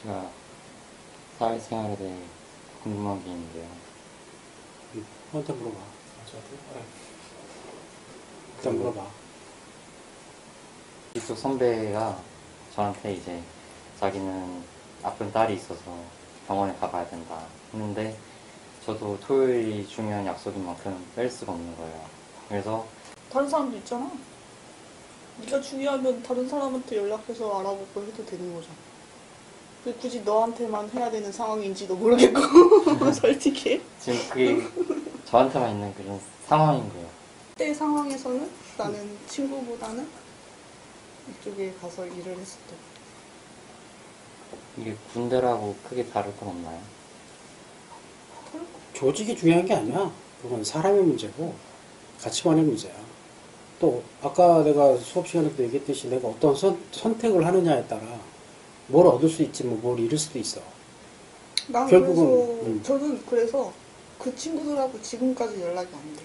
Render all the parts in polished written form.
제가 사회생활에 대해 궁금한 게 있는데요. 한테 물어봐. 저한테? 네. 일단 물어봐. 이쪽 선배가 저한테 이제 자기는 아픈 딸이 있어서 병원에 가봐야 된다 했는데, 저도 토요일이 중요한 약속인 만큼 뺄 수가 없는 거예요. 그래서 다른 사람도 있잖아. 네가 중요하면 다른 사람한테 연락해서 알아보고 해도 되는 거잖아. 왜 굳이 너한테만 해야 되는 상황인지도 모르겠고 솔직히 지금 그게 저한테만 있는 그런 상황인 거예요. 그때 상황에서는 나는 친구보다는 이쪽에 가서 일을 했었던. 이게 군대라고 크게 다를 건 없나요? 조직이 중요한 게 아니야. 그건 사람의 문제고 가치관의 문제야. 또 아까 내가 수업 시간에도 얘기했듯이 내가 어떤 선택을 하느냐에 따라 뭘 얻을 수 있지 뭐 뭘 잃을 수도 있어. 난 결국은, 그래서 저는 그래서 그 친구들하고 지금까지 연락이 안 돼.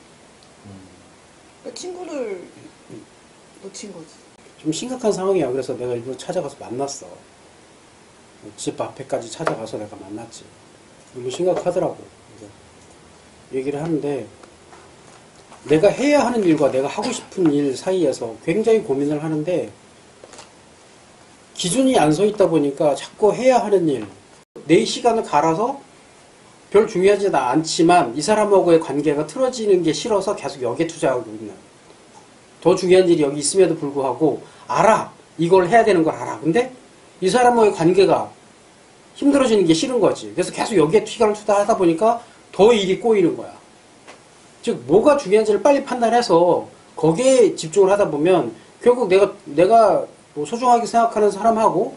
그러니까 친구를 놓친 거지. 좀 심각한 상황이야. 그래서 내가 일부러 찾아가서 만났어. 집 앞에까지 찾아가서 내가 만났지. 너무 심각하더라고. 그래서 얘기를 하는데 내가 해야 하는 일과 내가 하고 싶은 일 사이에서 굉장히 고민을 하는데 기준이 안 서 있다 보니까 자꾸 해야 하는 일, 내 시간을 갈아서 별 중요하지 않지만 이 사람하고의 관계가 틀어지는 게 싫어서 계속 여기에 투자하고 있는, 더 중요한 일이 여기 있음에도 불구하고 알아, 이걸 해야 되는 걸 알아. 근데 이 사람과의 관계가 힘들어지는 게 싫은 거지. 그래서 계속 여기에 시간을 투자하다 보니까 더 일이 꼬이는 거야. 즉 뭐가 중요한지를 빨리 판단해서 거기에 집중을 하다 보면 결국 내가 뭐 소중하게 생각하는 사람하고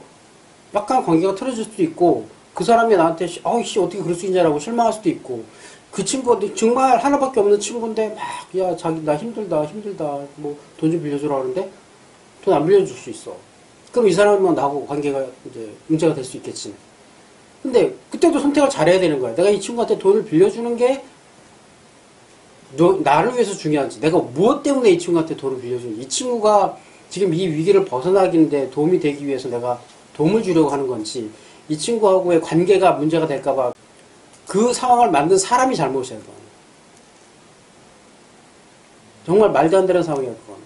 약간 관계가 틀어질 수도 있고, 그 사람이 나한테 어이씨 어떻게 그럴 수 있냐라고 실망할 수도 있고, 그 친구가 정말 하나밖에 없는 친구인데 막 야 자기 나 힘들다 뭐 돈 좀 빌려주라 하는데 돈 안 빌려줄 수 있어. 그럼 이 사람은 나하고 관계가 이제 문제가 될 수 있겠지. 근데 그때도 선택을 잘해야 되는 거야. 내가 이 친구한테 돈을 빌려주는 게 나를 위해서 중요한지, 내가 무엇 때문에 이 친구한테 돈을 빌려주는지, 이 친구가 지금 이 위기를 벗어나기인데 도움이 되기 위해서 내가 도움을 주려고 하는 건지, 이 친구하고의 관계가 문제가 될까봐 그 상황을 만든 사람이 잘못이야. 그건. 정말 말도 안 되는 상황이야. 그건.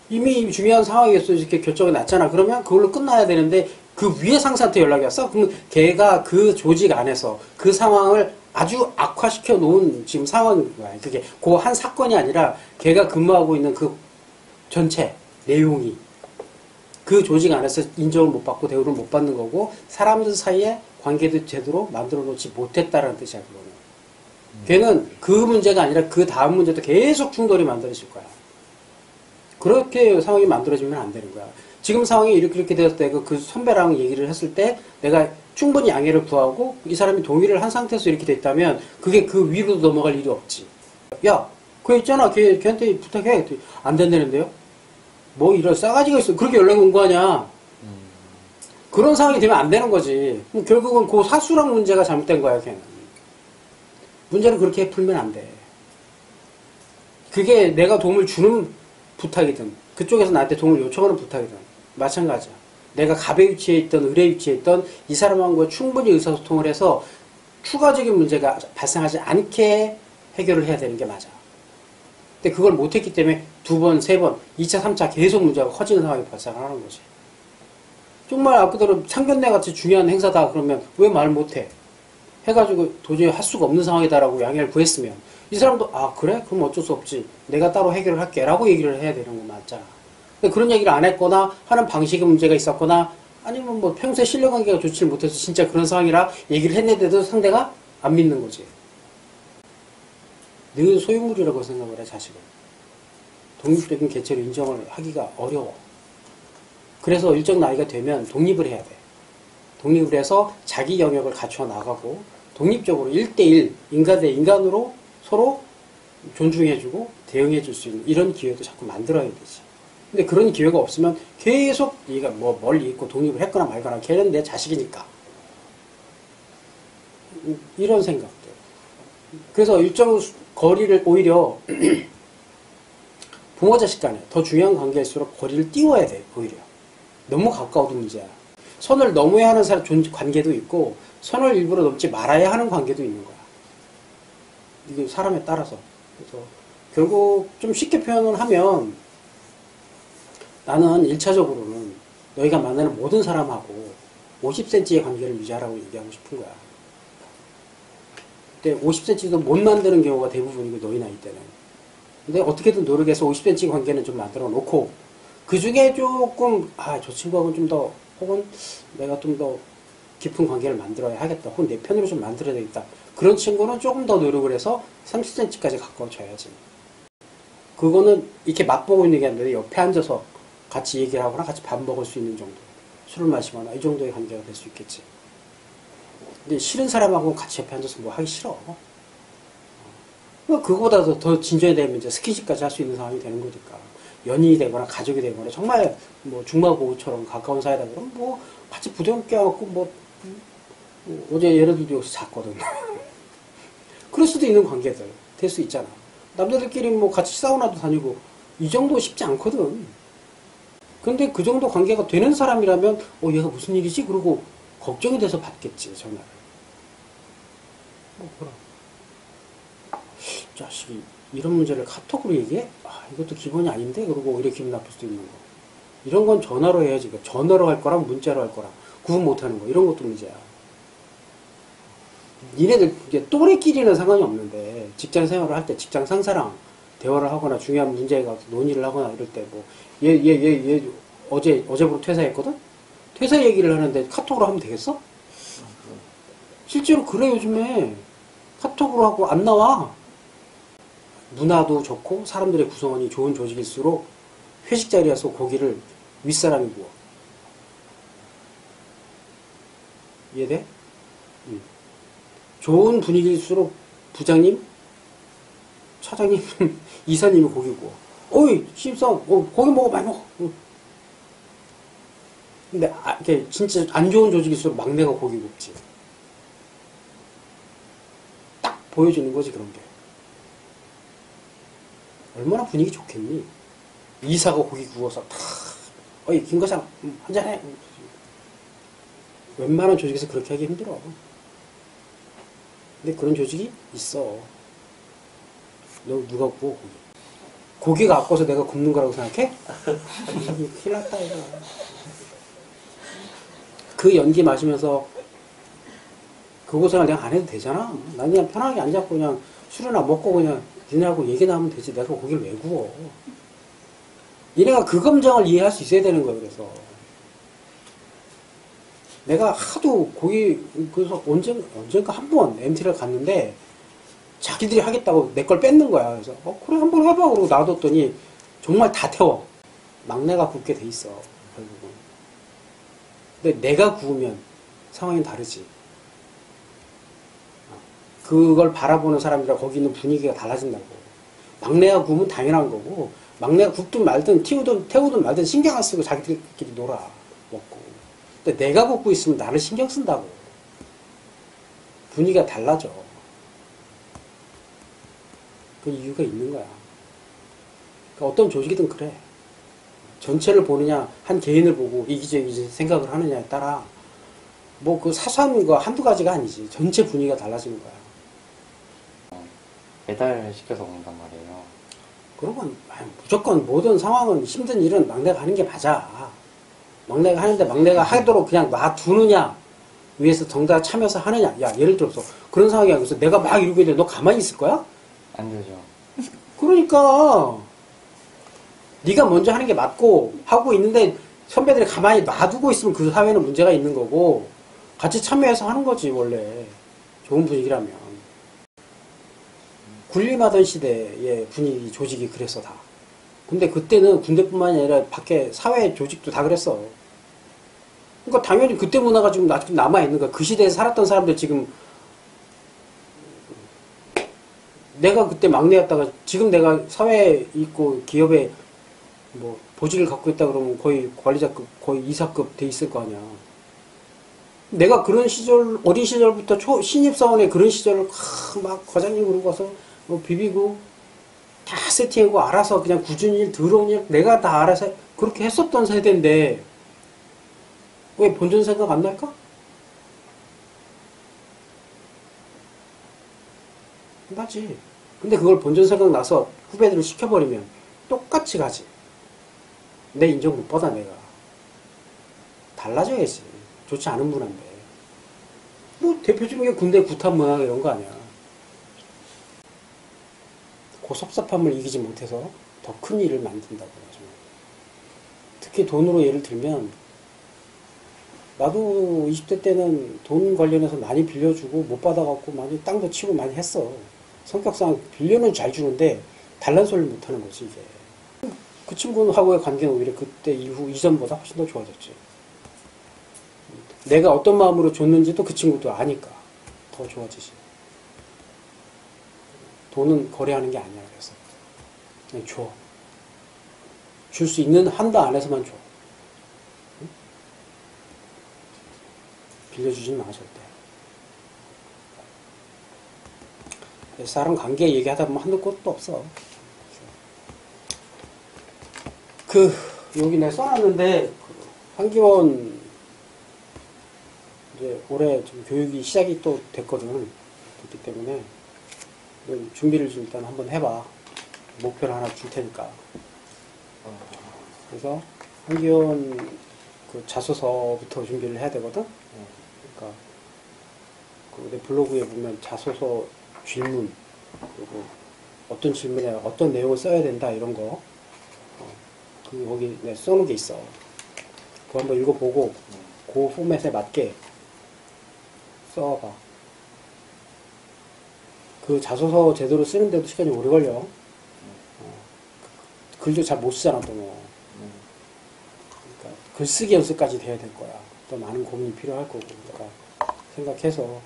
이미 중요한 상황이었어. 이렇게 결정이 났잖아. 그러면 그걸로 끝나야 되는데 그 위에 상사한테 연락이 왔어? 그럼 걔가 그 조직 안에서 그 상황을 아주 악화시켜 놓은 지금 상황인 거야. 그게 그 한 사건이 아니라 걔가 근무하고 있는 그 전체 내용이 그 조직 안에서 인정을 못 받고 대우를 못 받는 거고, 사람들 사이에 관계도 제대로 만들어 놓지 못했다라는 뜻이야. 그거는. 걔는 그 문제가 아니라 그 다음 문제도 계속 충돌이 만들어질 거야. 그렇게 상황이 만들어지면 안 되는 거야. 지금 상황이 이렇게 되었을 때 그 선배랑 얘기를 했을 때 내가 충분히 양해를 구하고 이 사람이 동의를 한 상태에서 이렇게 됐다면 그게 그 위로 넘어갈 일이 없지. 야, 그거 있잖아. 걔한테 부탁해. 안 된다는데요? 뭐 이런 싸가지가 있어. 그렇게 연락이 온 거 아니야. 그런 상황이 되면 안 되는 거지. 그럼 결국은 그 사수랑 문제가 잘못된 거야, 걔는. 문제는 그렇게 풀면 안 돼. 그게 내가 도움을 주는 부탁이든 그쪽에서 나한테 도움을 요청하는 부탁이든 마찬가지야. 내가 갑의 위치에 있던 을의 위치에 있던 이 사람하고 충분히 의사소통을 해서 추가적인 문제가 발생하지 않게 해결을 해야 되는 게 맞아. 근데 그걸 못했기 때문에 두 번, 세 번, 2차, 3차 계속 문제가 커지는 상황이 발생하는 거지. 정말 아까대로 상견례 같이 중요한 행사다 그러면 왜 말 못해? 해가지고 도저히 할 수가 없는 상황이다라고 양해를 구했으면 이 사람도 아 그래? 그럼 어쩔 수 없지. 내가 따로 해결을 할게 라고 얘기를 해야 되는 거 맞잖아. 근데 그런 얘기를 안 했거나 하는 방식에 문제가 있었거나 아니면 뭐 평소에 신뢰관계가 좋지 못해서 진짜 그런 상황이라 얘기를 했는데도 상대가 안 믿는 거지. 늘 소유물이라고 생각을 해, 자식은. 독립적인 개체로 인정을 하기가 어려워. 그래서 일정 나이가 되면 독립을 해야 돼. 독립을 해서 자기 영역을 갖춰 나가고 독립적으로 1대1 인간 대 인간으로 서로 존중해주고 대응해줄 수 있는 이런 기회도 자꾸 만들어야 되지. 근데 그런 기회가 없으면 계속 얘가 뭐 멀리 있고 독립을 했거나 말거나 걔는 내 자식이니까. 이런 생각들. 그래서 일정 거리를 오히려 부모 자식 간에 더 중요한 관계일수록 거리를 띄워야 돼. 오히려. 너무 가까워도 문제야. 선을 넘어야 하는 관계도 있고 선을 일부러 넘지 말아야 하는 관계도 있는 거야. 이게 사람에 따라서. 그래서 결국 좀 쉽게 표현을 하면 나는 1차적으로는 너희가 만나는 모든 사람하고 50cm의 관계를 유지하라고 얘기하고 싶은 거야. 근데 50cm도 못 만드는 경우가 대부분이고 너희 나이 때는. 근데 어떻게든 노력해서 50cm 관계는 좀 만들어 놓고 그 중에 조금 저 친구하고는 좀 더 혹은 내가 좀 더 깊은 관계를 만들어야 하겠다. 혹은 내 편으로 좀 만들어야 되겠다. 그런 친구는 조금 더 노력을 해서 30cm까지 가까워져야지. 그거는 이렇게 맛보고 있는 게 아니라 옆에 앉아서 같이 얘기를 하거나 같이 밥 먹을 수 있는 정도. 술을 마시거나 이 정도의 관계가 될 수 있겠지. 근데 싫은 사람하고 같이 옆에 앉아서 뭐 하기 싫어. 그거보다 더 진전이 되면 이제 스킨십까지 할 수 있는 상황이 되는 거니까. 연인이 되거나 가족이 되거나 정말 뭐 중마고우처럼 가까운 사이다 그러면 뭐 같이 부대껴 껴갖고 어제 예를 들어 여기서 잤거든. 그럴 수도 있는 관계들 될 수 있잖아. 남자들끼리 뭐 같이 사우나도 다니고 이 정도 쉽지 않거든. 근데 그 정도 관계가 되는 사람이라면 얘가 무슨 일이지? 그러고 걱정이 돼서 받겠지 전화를. 그럼 자식이 이런 문제를 카톡으로 얘기해? 이것도 기본이 아닌데? 그러고 오히려 기분 나쁠 수도 있는 거. 이런 건 전화로 해야지. 그러니까 전화로 할 거랑 문자로 할 거랑 구분 못 하는 거. 이런 것도 문제야. 니네들 이제 또래끼리는 상관이 없는데 직장 생활을 할 때 직장 상사랑 대화를 하거나 중요한 문제에 가서 논의를 하거나 이럴 때 얘 어제부터 퇴사했거든? 퇴사 얘기를 하는데 카톡으로 하면 되겠어? 실제로 그래 요즘에 카톡으로 하고 안 나와. 문화도 좋고 사람들의 구성원이 좋은 조직일수록 회식 자리에서 고기를 윗사람이 구워. 이해돼? 좋은 분위기일수록 부장님, 차장님, 이사님이 고기 구워. 어이, 신입사원, 고기 먹어, 많이 먹어. 근데 이게 진짜 안 좋은 조직일수록 막내가 고기 굽지. 딱 보여주는 거지 그런 게. 얼마나 분위기 좋겠니? 이사가 고기 구워서 어이 김과장 한잔해. 웬만한 조직에서 그렇게 하기 힘들어. 근데 그런 조직이 있어. 너 누가 구워 고기? 고기가 아까워서 내가 굽는 거라고 생각해? 큰일 났다 이거. 그 연기 마시면서 그 고생을 내가 안 해도 되잖아. 난 그냥 편하게 앉아서 그냥 술이나 먹고 그냥 니네하고 얘기나 하면 되지. 내가 고기를 왜 구워. 니네가 그 감정을 이해할 수 있어야 되는 거야. 그래서 내가 하도 그래서 언젠가 한 번 MT를 갔는데 자기들이 하겠다고 내 걸 뺏는 거야. 그래서 그래 한번 해봐. 그러고 놔뒀더니 정말 다 태워. 막내가 굽게 돼 있어. 결국은. 근데 내가 구우면 상황이 다르지. 그걸 바라보는 사람들과 거기 있는 분위기가 달라진다고. 막내가 구우면 당연한 거고 막내가 굽든 말든 태우든 말든 신경 안 쓰고 자기들끼리 놀아 먹고. 근데 내가 굽고 있으면 나를 신경 쓴다고. 분위기가 달라져. 그 이유가 있는 거야. 그러니까 어떤 조직이든 그래. 전체를 보느냐 한 개인을 보고 이기적이지 생각을 하느냐에 따라 뭐 그 사소한 거 한두 가지가 아니지. 전체 분위기가 달라지는 거야. 배달시켜서 먹는단 말이에요. 그러면 무조건 모든 상황은 힘든 일은 막내가 하는 게 맞아. 막내가 하는데 막내가 하도록 그냥 놔두느냐 위에서 정답 참여서 하느냐. 야 예를 들어서 그런 상황이 아니어서 내가 막 이러고 있는데 너 가만히 있을 거야? 안 되죠. 그러니까 네가 먼저 하는 게 맞고 하고 있는데 선배들이 가만히 놔두고 있으면 그 사회는 문제가 있는 거고 같이 참여해서 하는 거지 원래. 좋은 분위기라면. 군림하던 시대의 분위기, 조직이 그랬어, 다. 근데 그때는 군대뿐만이 아니라 밖에 사회 조직도 다 그랬어. 그러니까 당연히 그때 문화가 지금 아직도 남아있는 거야. 그 시대에 살았던 사람들 지금 내가 그때 막내였다가 지금 내가 사회에 있고 기업에 뭐 보직을 갖고 있다 그러면 거의 관리자급, 거의 이사급 돼 있을 거 아니야. 내가 그런 시절, 어린 시절부터 신입사원의 그런 시절을 막 과장님 그러고 와서 뭐 비비고 다 세팅하고 알아서 그냥 굳은 일, 더러운 일 내가 다 알아서 그렇게 했었던 세대인데 왜 본전 생각 안 날까? 나지. 근데 그걸 본전 생각 나서 후배들을 시켜버리면 똑같이 가지. 내 인정 못 받아, 내가. 달라져야지. 좋지 않은 문화인데. 뭐, 대표적인 게 군대 구탄 문화 이런 거 아니야. 그 섭섭함을 이기지 못해서 더 큰 일을 만든다고. 나중에. 특히 돈으로 예를 들면, 나도 20대 때는 돈 관련해서 많이 빌려주고 못 받아갖고 많이 땅도 치고 많이 했어. 성격상 빌려는 잘 주는데 달란 소리를 못 하는 거지, 이게. 그 친구하고의 관계는 오히려 그때 이후 이전보다 훨씬 더 좋아졌지. 내가 어떤 마음으로 줬는지도 그 친구도 아니까 더 좋아지지. 돈은 거래하는 게 아니야. 그래서 그냥 줘. 줄 수 있는 한도 안에서만 줘. 응? 빌려주진 마, 절대. 사람 관계 얘기하다 보면 한도 끝도 없어. 여기 내가 써놨는데, 한기원, 이제 올해 좀 교육이 시작이 또 됐거든. 그렇기 때문에, 준비를 좀 일단 한번 해봐. 목표를 하나 줄 테니까. 그래서, 한기원 그 자소서부터 준비를 해야 되거든. 그러니까, 내 블로그에 보면 자소서 질문, 그리고 어떤 질문에 어떤 내용을 써야 된다, 이런 거. 거기 내가 써놓은 게 있어. 그거 한번 읽어보고, 그 포맷에 맞게 써봐. 그 자소서 제대로 쓰는데도 시간이 오래 걸려. 글도 잘 못 쓰잖아, 또 뭐. 그러니까 글쓰기 연습까지 돼야 될 거야. 또 많은 고민이 필요할 거고. 그러니까 생각해서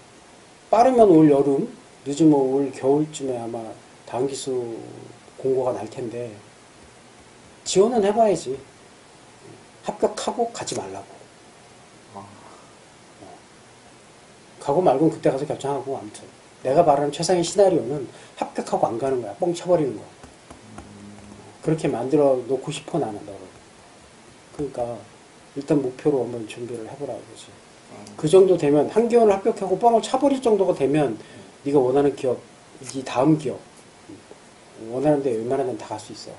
빠르면 올 여름, 늦으면 올 겨울쯤에 아마 다음 기수 공고가 날 텐데 지원은 해봐야지. 합격하고 가지 말라고. 가고 말고는 그때 가서 결정하고. 아무튼 내가 말하는 최상의 시나리오는 합격하고 안 가는 거야. 뻥 쳐버리는 거야. 그렇게 만들어 놓고 싶어, 나는 너를. 그러니까 일단 목표로 한번 준비를 해보라 이거지. 그 정도 되면 한기원을 합격하고 뻥을 차버릴 정도가 되면 네가 원하는 기업, 네 다음 기업 원하는 데 웬만하면 다 갈 수 있어.